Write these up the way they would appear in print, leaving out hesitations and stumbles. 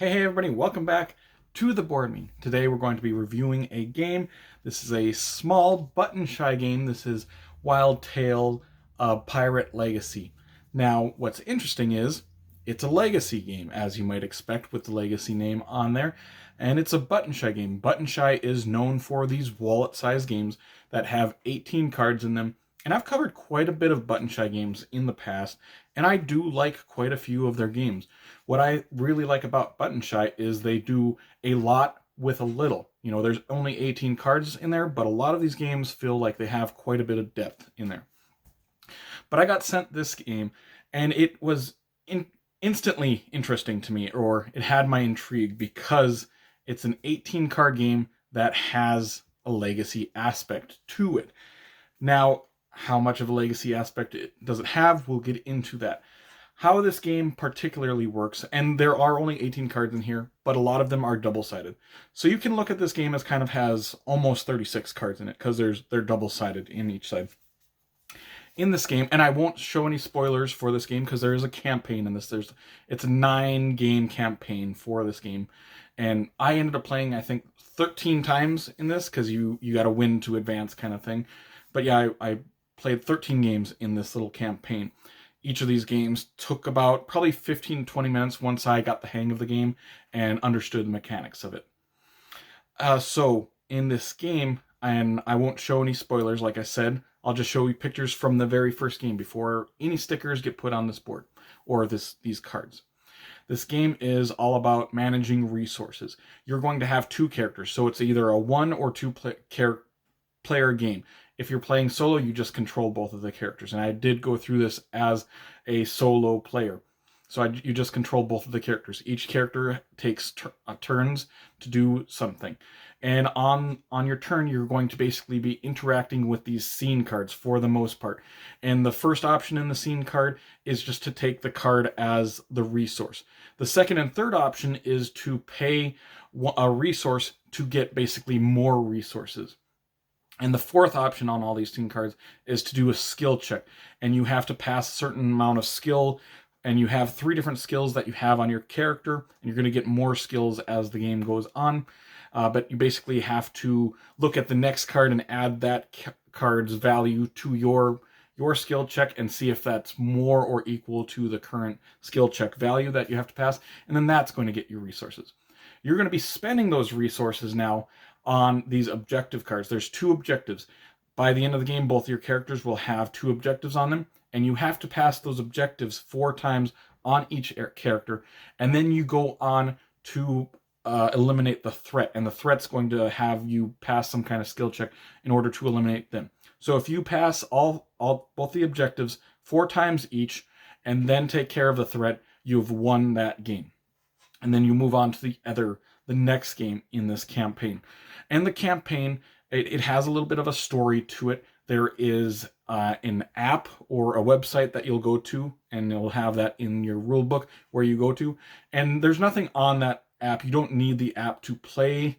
Hey everybody, welcome back to the board meeting. Today we're going to be reviewing a game. This is a small button shy game. This is Wildtails Pirate Legacy. Now, what's interesting is it's a legacy game, as you might expect with the legacy name on there, and it's a button shy game. Button shy is known for these wallet-sized games that have 18 cards in them, and I've covered quite a bit of button shy games in the past, and I do like quite a few of their games. What I really like about button shy is they do a lot with a little. You know, there's only 18 cards in there, but a lot of these games feel like they have quite a bit of depth in there. But I got sent this game, and it was instantly interesting to me, or it had my intrigue, because it's an 18 card game that has a legacy aspect to it. Now, how much of a legacy aspect does it have? We'll get into that. How this game particularly works, and there are only 18 cards in here, but a lot of them are double-sided. So you can look at this game as kind of has almost 36 cards in it, because they're double-sided in each side. In this game, and I won't show any spoilers for this game because there is a campaign in this. It's a 9-game campaign for this game, and I ended up playing, I think, 13 times in this, because you got to win to advance kind of thing. But yeah, I played 13 games in this little campaign. Each of these games took about probably 15 to 20 minutes once I got the hang of the game and understood the mechanics of it. So in this game, and I won't show any spoilers, like I said, I'll just show you pictures from the very first game before any stickers get put on this board or these cards. This game is all about managing resources. You're going to have two characters, so it's either a 1 or 2 player game. If you're playing solo, you just control both of the characters. And I did go through this as a solo player. So you just control both of the characters. Each character takes turns to do something. And on your turn, you're going to basically be interacting with these scene cards for the most part. And the first option in the scene card is just to take the card as the resource. The second and third option is to pay a resource to get basically more resources. And the fourth option on all these scene cards is to do a skill check. And you have to pass a certain amount of skill, and you have 3 different skills that you have on your character, and you're going to get more skills as the game goes on. But you basically have to look at the next card and add that card's value to your skill check and see if that's more or equal to the current skill check value that you have to pass. And then that's going to get you resources. You're going to be spending those resources now on these objective cards. There's 2 objectives. By the end of the game, both your characters will have 2 objectives on them, and you have to pass those objectives 4 times on each character, and then you go on to eliminate the threat, and the threat's going to have you pass some kind of skill check in order to eliminate them. So if you pass both the objectives 4 times each, and then take care of the threat, you've won that game. And then you move on to the next game in this campaign. And the campaign, it has a little bit of a story to it. There is an app or a website that you'll go to, and it'll have that in your rule book where you go to. And there's nothing on that app. You don't need the app to play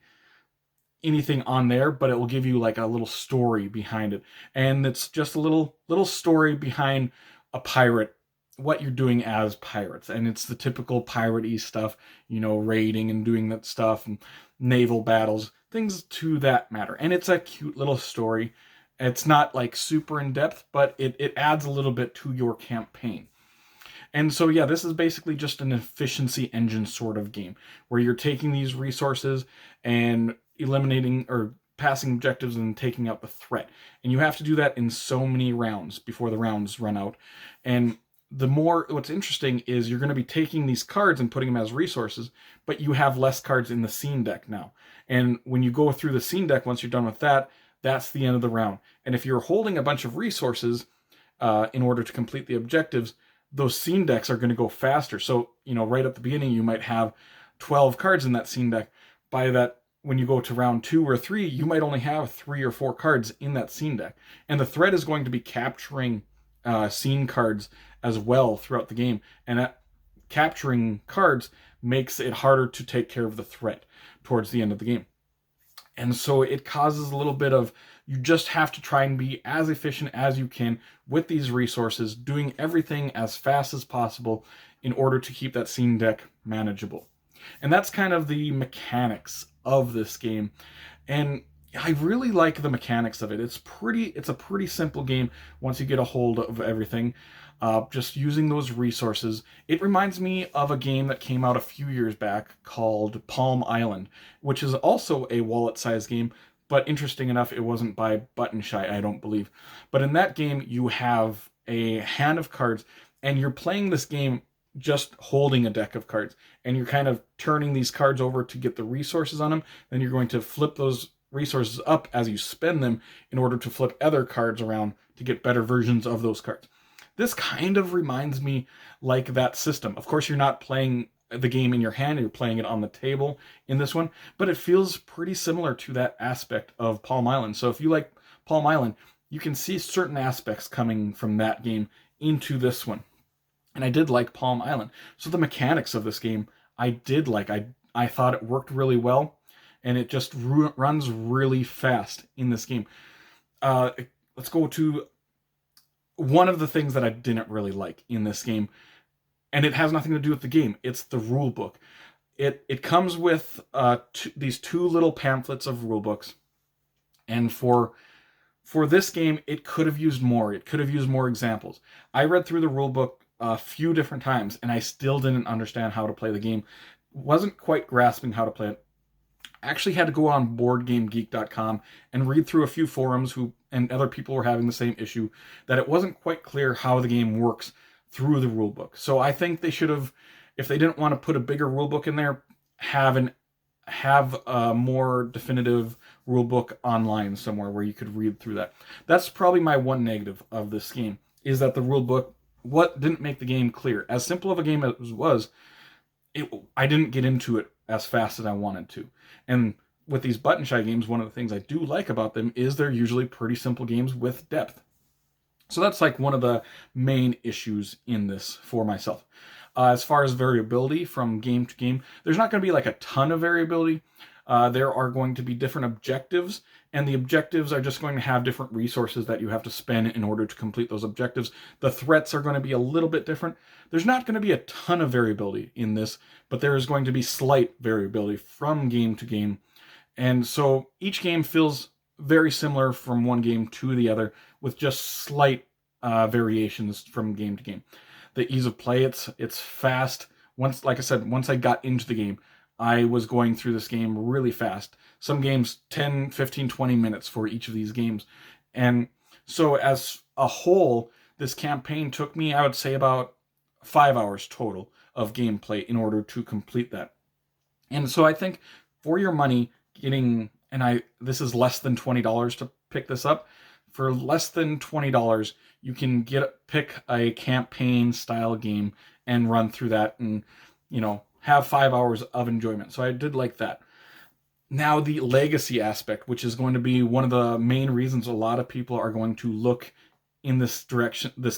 anything on there, but it will give you like a little story behind it. And it's just a little story behind a pirate, what you're doing as pirates. And it's the typical pirate-y stuff, you know, raiding and doing that stuff, and naval battles, things to that matter. And it's a cute little story. It's not like super in-depth, but it adds a little bit to your campaign. And so yeah, this is basically just an efficiency engine sort of game, where you're taking these resources and eliminating or passing objectives and taking out the threat. And you have to do that in so many rounds before the rounds run out. And what's interesting is you're going to be taking these cards and putting them as resources, but you have less cards in the scene deck now. And when you go through the scene deck, once you're done with that, that's the end of the round. And if you're holding a bunch of resources in order to complete the objectives, those scene decks are going to go faster. So, you know, right at the beginning, you might have 12 cards in that scene deck. By that, when you go to round 2 or 3, you might only have 3 or 4 cards in that scene deck. And the threat is going to be capturing scene cards as well throughout the game, and capturing cards makes it harder to take care of the threat towards the end of the game. And so it causes a little bit of, you just have to try and be as efficient as you can with these resources, doing everything as fast as possible in order to keep that scene deck manageable. And that's kind of the mechanics of this game. And I really like the mechanics of it. It's a pretty simple game once you get a hold of everything. Just using those resources. It reminds me of a game that came out a few years back called Palm Island, which is also a wallet-sized game, but interesting enough, it wasn't by Button Shy, I don't believe. But in that game, you have a hand of cards, and you're playing this game just holding a deck of cards, and you're kind of turning these cards over to get the resources on them. Then you're going to flip those resources up as you spend them in order to flip other cards around to get better versions of those cards. This kind of reminds me like that system. Of course, you're not playing the game in your hand, you're playing it on the table in this one, but it feels pretty similar to that aspect of Palm Island. So if you like Palm Island, you can see certain aspects coming from that game into this one. And I did like Palm Island. So the mechanics of this game, I did like. I thought it worked really well, and it just runs really fast in this game. Let's go to one of the things that I didn't really like in this game, and it has nothing to do with the game. It's the rule book. It comes with these two little pamphlets of rule books, and for this game, it could have used more. It could have used more examples. I read through the rule book a few different times, and I still didn't understand how to play the game. Wasn't quite grasping how to play it. I actually had to go on BoardGameGeek.com and read through a few forums and other people were having the same issue, that it wasn't quite clear how the game works through the rulebook. So I think they should have, if they didn't want to put a bigger rulebook in there, have a more definitive rulebook online somewhere where you could read through that. That's probably my one negative of this game, is that the rulebook didn't make the game clear. As simple of a game as it was, I didn't get into it as fast as I wanted to. And with these Button Shy games, one of the things I do like about them is they're usually pretty simple games with depth. So that's like one of the main issues in this for myself. As far as variability from game to game, there's not going to be like a ton of variability. There are going to be different objectives, and the objectives are just going to have different resources that you have to spend in order to complete those objectives. The threats are going to be a little bit different. There's not going to be a ton of variability in this, but there is going to be slight variability from game to game. And so each game feels very similar from one game to the other, with just slight variations from game to game. The ease of play, it's fast. Like I said, once I got into the game, I was going through this game really fast. Some games 10, 15, 20 minutes for each of these games. And so as a whole, this campaign took me, I would say, about 5 hours total of gameplay in order to complete that. And so I think for your money, this is less than $20 to pick this up. For less than $20, you can pick a campaign style game and run through that and, have 5 hours of enjoyment. So I did like that. Now the legacy aspect, which is going to be one of the main reasons a lot of people are going to look in this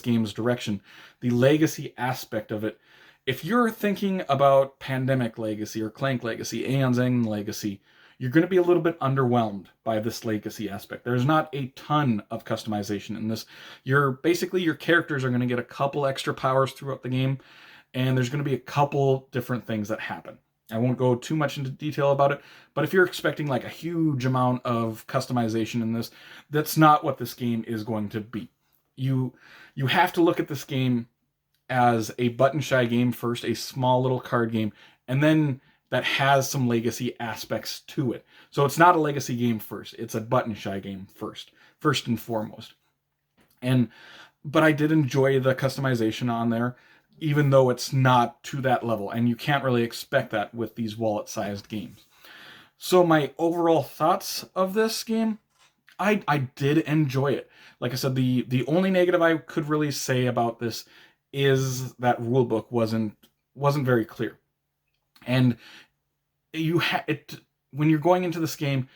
game's direction, the legacy aspect of it. If you're thinking about Pandemic Legacy or Clank Legacy, Aeon's End Legacy, you're going to be a little bit underwhelmed by this legacy aspect. There's not a ton of customization in this. Your characters are going to get a couple extra powers throughout the game, and there's going to be a couple different things that happen. I won't go too much into detail about it, but if you're expecting like a huge amount of customization in this, that's not what this game is going to be. You have to look at this game as a Button Shy game first, a small little card game, and then that has some legacy aspects to it. So it's not a legacy game first, it's a Button Shy game first and foremost. But I did enjoy the customization on there, even though it's not to that level, and you can't really expect that with these wallet-sized games. So my overall thoughts of this game, I did enjoy it. Like I said, the only negative I could really say about this is that rulebook wasn't very clear. And when you're going into this game,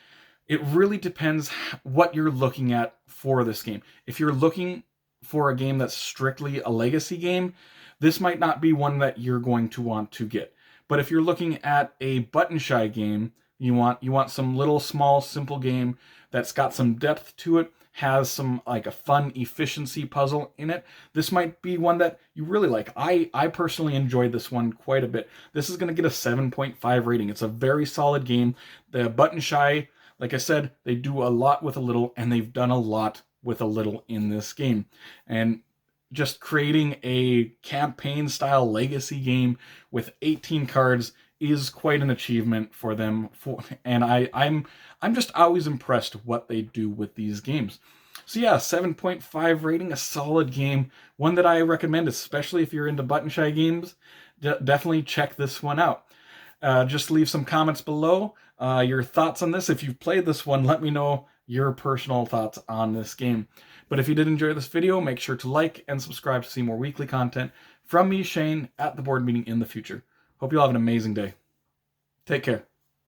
it really depends what you're looking at for this game. If you're looking for a game that's strictly a legacy game, this might not be one that you're going to want to get. But if you're looking at a Button Shy game, you want some little small simple game that's got some depth to it, has some like a fun efficiency puzzle in it, this might be one that you really like. I personally enjoyed this one quite a bit. This is going to get a 7.5 rating. It's a very solid game. The Button Shy, like I said, they do a lot with a little, and they've done a lot with a little in this game. And just creating a campaign-style legacy game with 18 cards is quite an achievement for them. And I'm just always impressed what they do with these games. So yeah, 7.5 rating, a solid game, one that I recommend, especially if you're into Button Shy games. Definitely check this one out. Just leave some comments below, your thoughts on this. If you've played this one, let me know your personal thoughts on this game. But if you did enjoy this video, make sure to like and subscribe to see more weekly content from me, Shane, at the board meeting in the future. Hope you all have an amazing day. Take care.